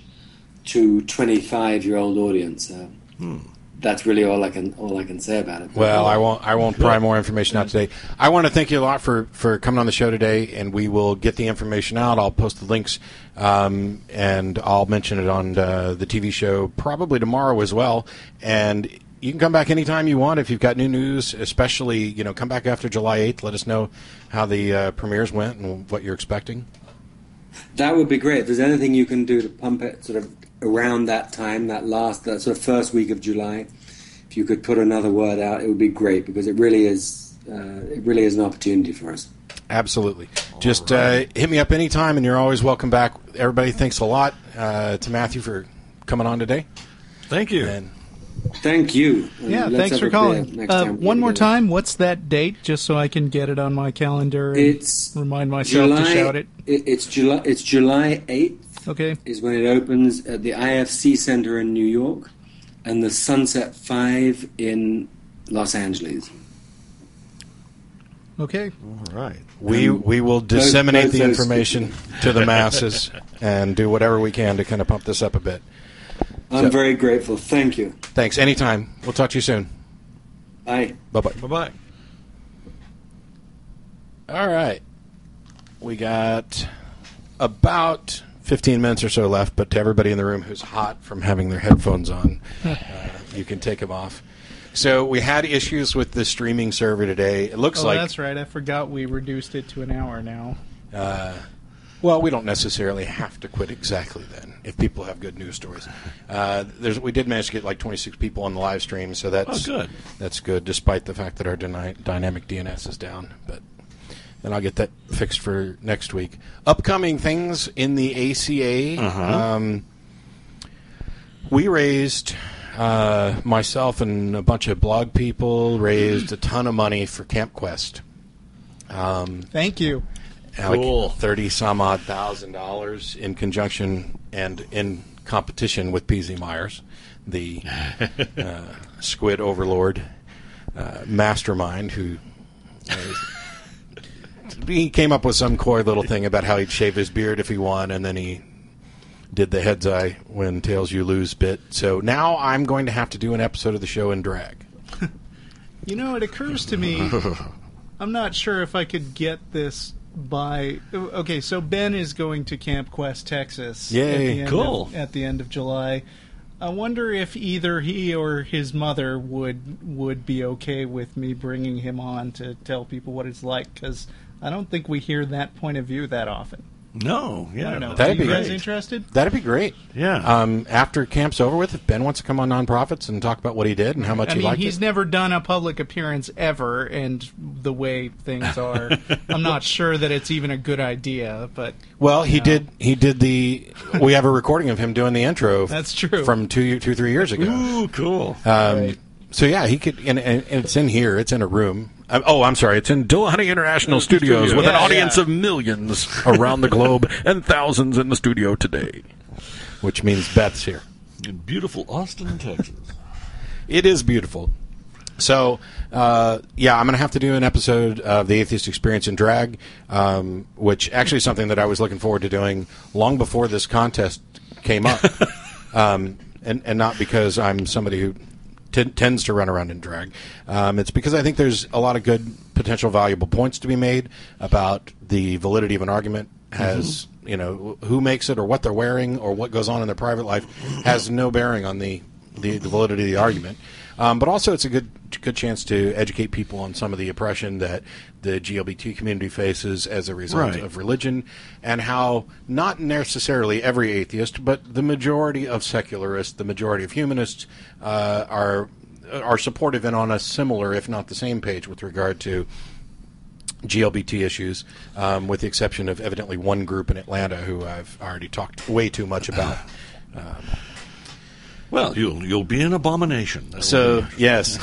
to 25-year-old audience. That's really all I can say about it. Well, I won't pry more information out today. I want to thank you a lot for coming on the show today, and we will get the information out. I'll post the links, and I'll mention it on the TV show probably tomorrow as well. And you can come back anytime you want if you've got new news, especially, come back after July 8th. Let us know how the premieres went and what you're expecting. That would be great. If there's anything you can do to pump it sort of around that time, that sort of first week of July, if you could put another word out, it would be great, because it really is an opportunity for us. Absolutely. Just hit me up anytime, and you're always welcome back. Everybody, thanks a lot to Matthew for coming on today. Thank you. And thank you. Yeah, thanks for calling. One more time, what's that date, just so I can get it on my calendar and remind myself to shout it? It's July 8th. Okay. Is when it opens at the IFC Center in New York and the Sunset 5 in Los Angeles. Okay. All right. We will disseminate the information to the masses and do whatever we can to kind of pump this up a bit. I'm very grateful. Thank you. Thanks. Anytime. We'll talk to you soon. Bye. Bye-bye. Bye-bye. All right. We got about 15 minutes or so left, but to everybody in the room who's hot from having their headphones on, you can take them off. So we had issues with the streaming server today. It looks like... that's right. I forgot we reduced it to an hour now. Well, we don't necessarily have to quit exactly then if people have good news stories. We did manage to get like 26 people on the live stream, so that's good. That's good, despite the fact that our dynamic DNS is down. But then I'll get that fixed for next week. Upcoming things in the ACA. We raised, myself and a bunch of blog people raised a ton of money for Camp Quest. Thank you. Cool. Like $30-some-odd thousand in conjunction and in competition with PZ Myers, the squid overlord mastermind who he came up with some core little thing about how he'd shave his beard if he won, and then he did the heads I win, tails you lose bit. So now I'm going to have to do an episode of the show in drag. You know, it occurs to me, I'm not sure if I could get this by... Okay, so Ben is going to Camp Quest, Texas. Yay, cool. At the end of July. I wonder if either he or his mother would be okay with me bringing him on to tell people what it's like, because I don't think we hear that point of view that often. No, yeah. I don't know. That'd Are you be guys great. interested? That'd be great. Yeah. After camp's over with, if Ben wants to come on Nonprofits and talk about what he did and how much I he mean, liked he's it. never done a public appearance ever, and the way things are, I'm not sure that it's even a good idea. But Well, he did the... We have a recording of him doing the intro. That's true. From 3 years ago. Ooh, cool. Right. So yeah, he could, and it's in here. It's in a room. I'm sorry. It's in Dillahunty International Studios with an Yeah, audience yeah. of millions around the globe and thousands in the studio today, which means Beth's here. In beautiful Austin, Texas. It is beautiful. So, I'm going to have to do an episode of The Atheist Experience in Drag, which actually is something that I was looking forward to doing long before this contest came up, and not because I'm somebody who tends to run around in drag. It's because I think there's a lot of good, potential, valuable points to be made about the validity of an argument. Has who makes it, or what they're wearing, or what goes on in their private life, has no bearing on the validity of the argument. But also, it's a good chance to educate people on some of the oppression that the GLBT community faces as a result Right. of religion, and how not necessarily every atheist, but the majority of secularists, the majority of humanists, are supportive and on a similar, if not the same page, with regard to GLBT issues, with the exception of evidently one group in Atlanta who I've already talked way too much about. Well, you'll be an abomination. That'll So be- yes,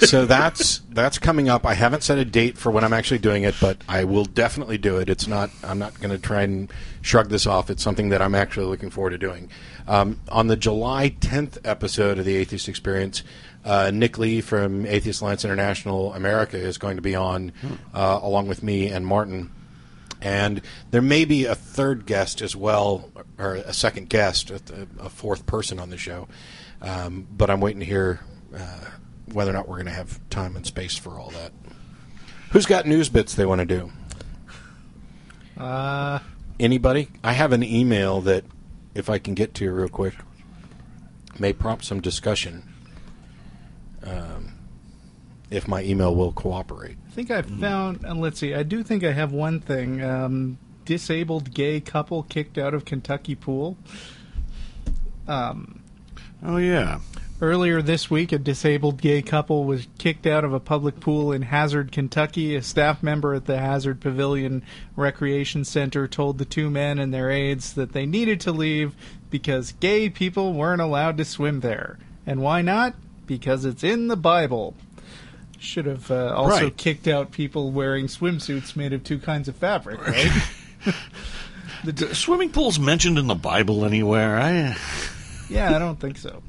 so that's coming up. I haven't set a date for when I'm actually doing it, but I will definitely do it. I'm not going to try and shrug this off. It's something that I'm actually looking forward to doing. On the July 10th episode of the Atheist Experience, Nick Lee from Atheist Alliance International America is going to be on, along with me and Martin. And there may be a third guest as well, or a second guest, a fourth person on the show. But I'm waiting to hear whether or not we're going to have time and space for all that. Who's got news bits they want to do? Anybody? I have an email that, if I can get to real quick, may prompt some discussion. If my email will cooperate. I think I found, let's see, I do think I have one thing. Disabled gay couple kicked out of Kentucky pool. Oh, yeah. Earlier this week, a disabled gay couple was kicked out of a public pool in Hazard, Kentucky. A staff member at the Hazard Pavilion Recreation Center told the two men and their aides that they needed to leave because gay people weren't allowed to swim there. And why not? Because it's in the Bible. Should have also Right. kicked out people wearing swimsuits made of two kinds of fabric, right? Swimming pools mentioned in the Bible anywhere? Yeah, I don't think so.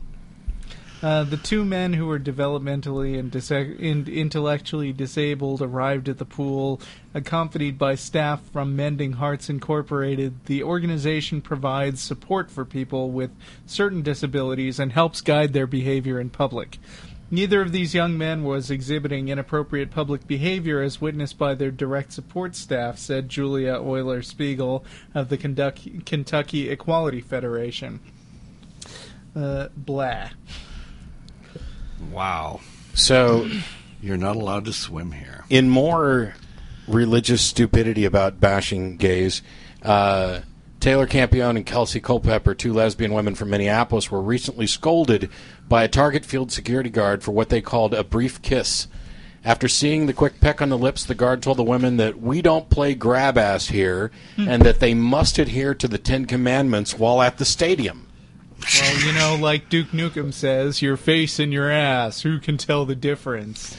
The two men who were developmentally and intellectually disabled arrived at the pool, accompanied by staff from Mending Hearts Incorporated. The organization provides support for people with certain disabilities and helps guide their behavior in public. Neither of these young men was exhibiting inappropriate public behavior, as witnessed by their direct support staff, said Julia Euler-Spiegel of the Kentucky Equality Federation. Blah. Wow. So, You're not allowed to swim here. in more religious stupidity about bashing gays, Taylor Campione and Kelsey Culpepper, 2 lesbian women from Minneapolis, were recently scolded by a Target Field security guard for what they called a brief kiss. After seeing the quick peck on the lips, the guard told the women that we don't play grab ass here and that they must adhere to the 10 Commandments while at the stadium. Well, like Duke Nukem says, your face and your ass, who can tell the difference?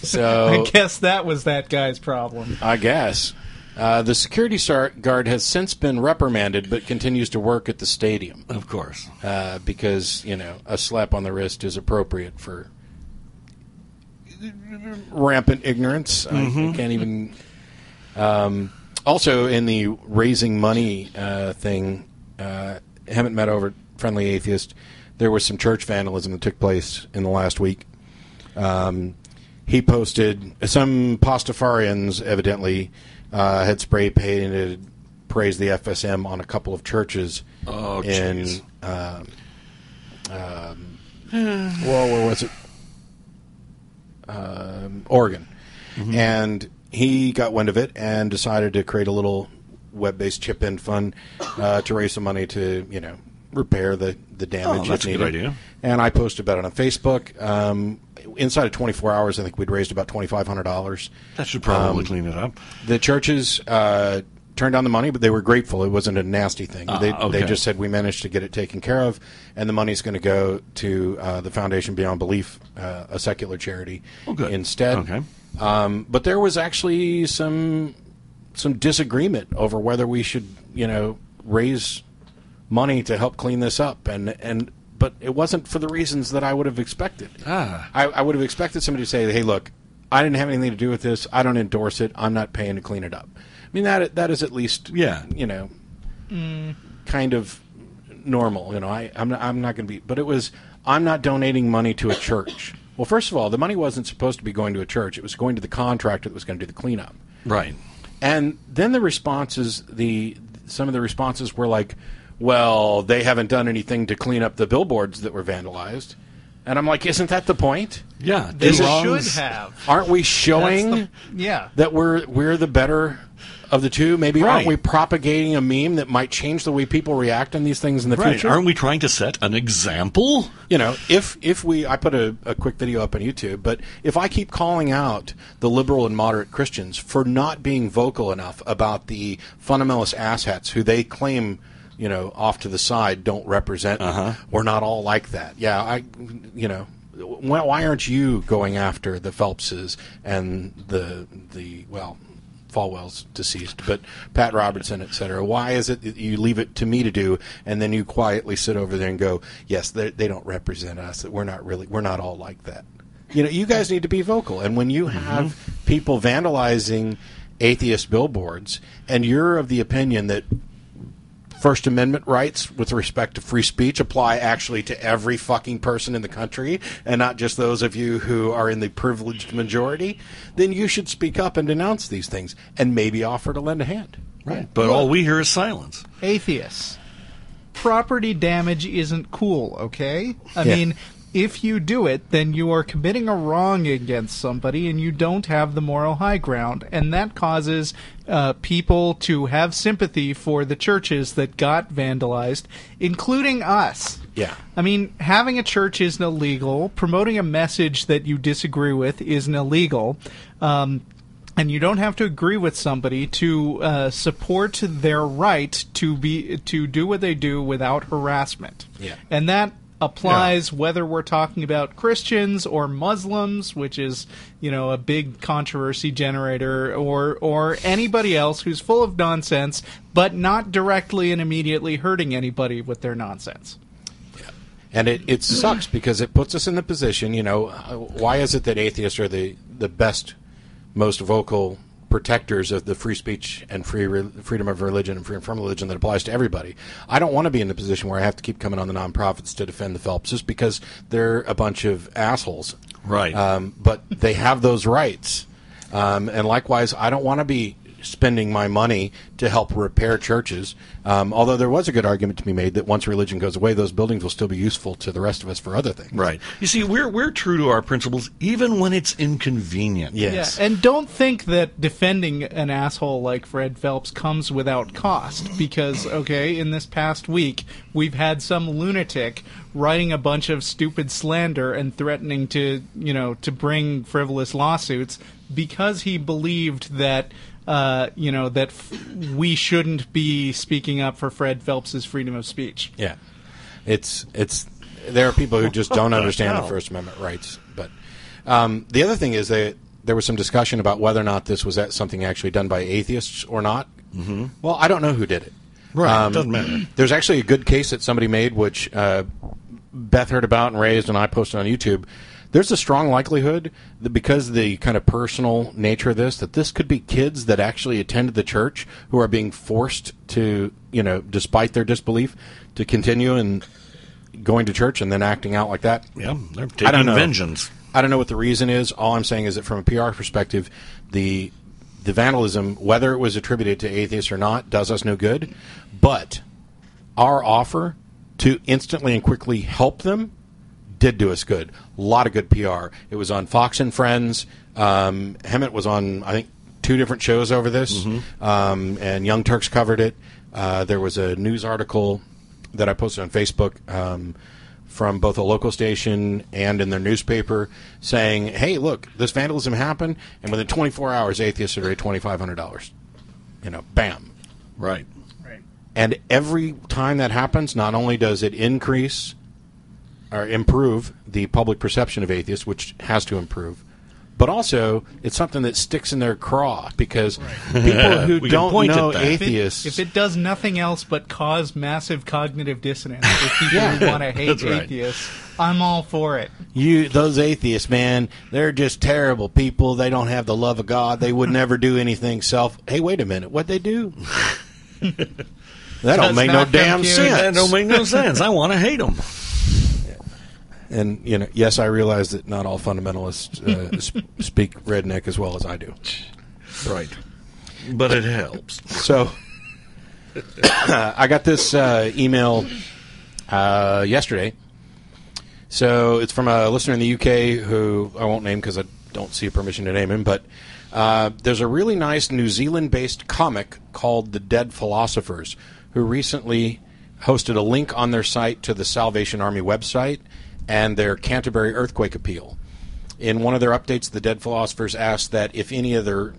So I guess that was that guy's problem. I guess. The security guard has since been reprimanded, but continues to work at the stadium. Of course. Because, a slap on the wrist is appropriate for rampant ignorance. I can't even... also, in the raising money thing, Hammett met over at Friendly Atheist, there was some church vandalism that took place in the last week. He posted... Some Pastafarians, evidently... had spray painted "Praise the FSM" on a couple of churches in where was it? Oregon. And he got wind of it and decided to create a little web-based chip-in fund to raise some money to, repair the damage. That's a good idea. And I posted about it on Facebook. Inside of 24 hours, I think we'd raised about $2,500. That should probably clean it up. The churches turned down the money, but they were grateful. It wasn't a nasty thing. They just said, we managed to get it taken care of, and the money's going to go to the Foundation Beyond Belief, a secular charity, instead. Okay. But there was actually some disagreement over whether we should, raise money to help clean this up, but it wasn't for the reasons that I would have expected. I would have expected somebody to say, hey, look, I didn't have anything to do with this. I don't endorse it. I'm not paying to clean it up. I mean, that is at least, kind of normal. I'm not going to be, but it was, I'm not donating money to a church. Well, first of all, the money wasn't supposed to be going to a church. It was going to the contractor that was going to do the cleanup. Right. And then the responses, some of the responses were like, well, they haven't done anything to clean up the billboards that were vandalized. And I'm like, isn't that the point? Yeah. They should have. Aren't we showing that we're the better of the two? Maybe aren't we propagating a meme that might change the way people react on these things in the future? Aren't we trying to set an example? If I put a quick video up on YouTube, but if I keep calling out the liberal and moderate Christians for not being vocal enough about the fundamentalist asshats who they claim off to the side don't represent. We're not all like that. Yeah, why aren't you going after the Phelpses and the Falwell's deceased, but Pat Robertson, et cetera? Why is it that you leave it to me to do, and then you quietly sit over there and go, yes, they don't represent us. We're not all like that. You guys need to be vocal. And when you have people vandalizing atheist billboards, and you're of the opinion that First Amendment rights with respect to free speech apply actually to every fucking person in the country and not just those of you who are in the privileged majority, then you should speak up and denounce these things and maybe offer to lend a hand. Right. But all we hear is silence. Atheists. Property damage isn't cool, okay? I mean, if you do it, then you are committing a wrong against somebody and you don't have the moral high ground. And that causes people to have sympathy for the churches that got vandalized, including us. Yeah. I mean, having a church isn't illegal. Promoting a message that you disagree with isn't illegal. And you don't have to agree with somebody to support their right to do what they do without harassment. Yeah. And that applies whether we're talking about Christians or Muslims, which is, a big controversy generator, or anybody else who's full of nonsense, but not directly and immediately hurting anybody with their nonsense. Yeah. And it sucks because it puts us in the position, why is it that atheists are the best, most vocal protectors of the free speech and freedom of religion and freedom from religion that applies to everybody? I don't want to be in the position where I have to keep coming on the nonprofits to defend the Phelpses because they're a bunch of assholes. Right. But they have those rights. And likewise, I don't want to be spending my money to help repair churches. Although there was a good argument to be made that once religion goes away, those buildings will still be useful to the rest of us for other things. Right. You see, we're true to our principles even when it's inconvenient. Yes. Yeah, and don't think that defending an asshole like Fred Phelps comes without cost, because, okay, in this past week, we've had some lunatic writing a bunch of stupid slander and threatening to bring frivolous lawsuits because he believed that we shouldn't be speaking up for Fred Phelps's freedom of speech. Yeah. It's there are people who just don't understand the First Amendment rights. But the other thing is that there was some discussion about whether or not this was something actually done by atheists or not. Mm-hmm. Well, I don't know who did it. Right, doesn't matter. There's actually a good case that somebody made, which Beth heard about and raised, and I posted on YouTube. There's a strong likelihood that because of the kind of personal nature of this, that this could be kids that actually attended the church who are being forced to, despite their disbelief, to continue and going to church and then acting out like that. Yeah, they're taking vengeance. I don't know what the reason is. All I'm saying is that from a PR perspective, the vandalism, whether it was attributed to atheists or not, does us no good. But our offer to instantly and quickly help them did do us good. A lot of good PR. It was on Fox and Friends. Hemmett was on, I think, 2 different shows over this, and Young Turks covered it. There was a news article that I posted on Facebook from both a local station and in their newspaper saying, hey, look, this vandalism happened, and within 24 hours, atheists had raised $2,500. Bam. Right. And every time that happens, not only does it increase or improve the public perception of atheists, which has to improve, but also it's something that sticks in their craw because people who don't know atheists... If it does nothing else but cause massive cognitive dissonance for people who want to hate atheists, I'm all for it. Those atheists, man, they're just terrible people. They don't have the love of God. They would never do anything Hey, wait a minute. What'd they do? That don't make no damn sense. That don't make no sense. I want to hate them. And, yes, I realize that not all fundamentalists speak redneck as well as I do. Right. But it helps. So, I got this email yesterday. So, it's from a listener in the UK who I won't name because I don't see a permission to name him, but there's a really nice New Zealand-based comic called The Dead Philosophers, who recently hosted a link on their site to the Salvation Army website and their Canterbury earthquake appeal. In one of their updates, the Dead Philosophers asked that if any of their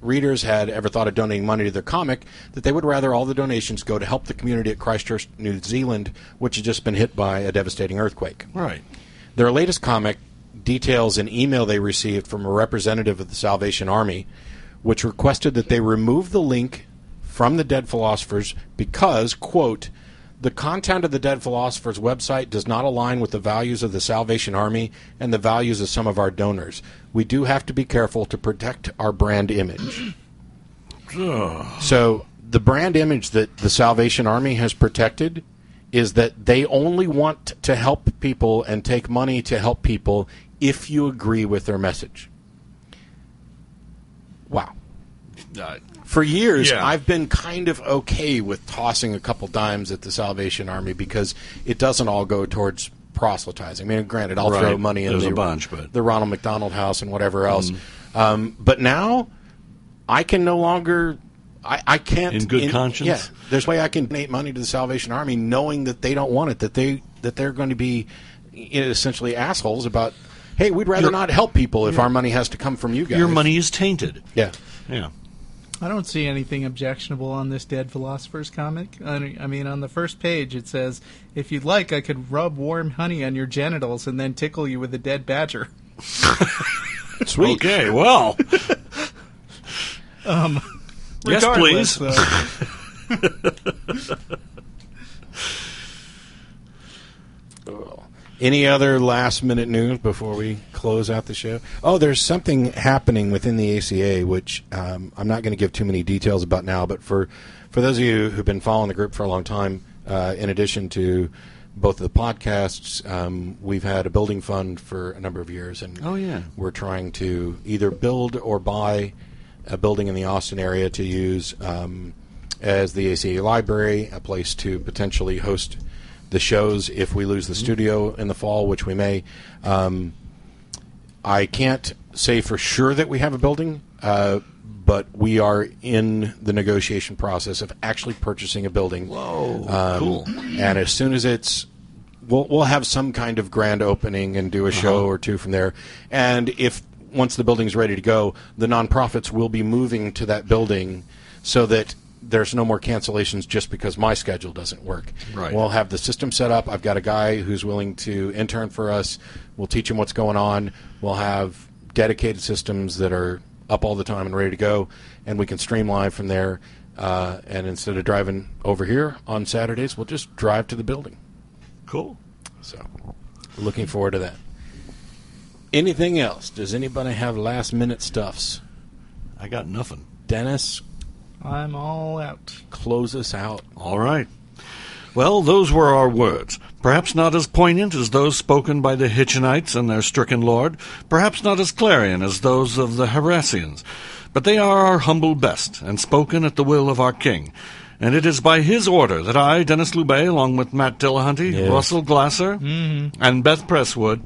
readers had ever thought of donating money to their comic, that they would rather all the donations go to help the community at Christchurch, New Zealand, which had just been hit by a devastating earthquake. Right. Their latest comic details an email they received from a representative of the Salvation Army, which requested that they remove the link from the Dead Philosophers because, quote, the content of the Dead Philosophers website does not align with the values of the Salvation Army and the values of some of our donors. We do have to be careful to protect our brand image. So the brand image that the Salvation Army has protected is that they only want to help people and take money to help people if you agree with their message. Wow. For years, I've been kind of okay with tossing a couple dimes at the Salvation Army because it doesn't all go towards proselytizing. I mean, granted, I'll throw money in the Ronald McDonald House and whatever else. But now, I can no longer... I can't... In good conscience? Yeah. There's a way I can donate money to the Salvation Army knowing that they don't want it, that they're going to be essentially assholes about, hey, we'd rather not help people if our money has to come from you guys. Your money is tainted. Yeah. Yeah. I don't see anything objectionable on this Dead Philosophers comic. I mean, on the first page it says, if you'd like, I could rub warm honey on your genitals and then tickle you with a dead badger. Sweet. Okay, well. Yes, please. Any other last-minute news before we close out the show? Oh, there's something happening within the ACA, which I'm not going to give too many details about now, but for those of you who've been following the group for a long time, in addition to both of the podcasts, we've had a building fund for a number of years, and we're trying to either build or buy a building in the Austin area to use as the ACA library, a place to potentially host the shows if we lose the studio in the fall, which we may. I can't say for sure that we have a building, but we are in the negotiation process of actually purchasing a building. Whoa, cool. And as soon as we'll have some kind of grand opening and do a show or two from there. And once the building's ready to go, the nonprofits will be moving to that building so that there's no more cancellations just because my schedule doesn't work. Right. We'll have the system set up. I've got a guy who's willing to intern for us. We'll teach him what's going on. We'll have dedicated systems that are up all the time and ready to go, and we can stream live from there. And instead of driving over here on Saturdays, we'll just drive to the building. Cool. So, looking forward to that. Anything else? Does anybody have last-minute stuffs? I got nothing. Dennis, I'm all out. close us out. All right. Well, those were our words. Perhaps not as poignant as those spoken by the Hitchenites and their stricken lord, perhaps not as clarion as those of the Herassians, but they are our humble best, and spoken at the will of our king. And it is by his order that I, Dennis Loubet, along with Matt Dillahunty, Russell Glasser, and Beth Presswood,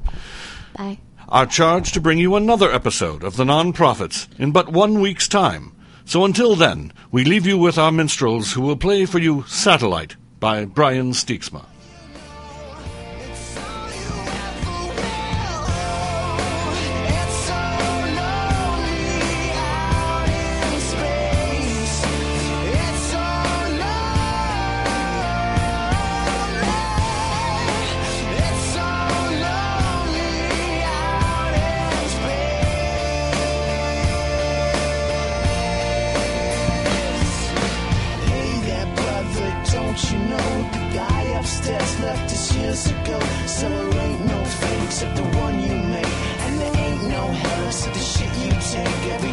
Bye. are charged to bring you another episode of The Non-Prophets in but 1 week's time. So until then, we leave you with our minstrels who will play for you Satellite by Brian Steeksma. Don't you know the guy upstairs left us years ago? So there ain't no fate except the one you make, and there ain't no hell except the shit you take.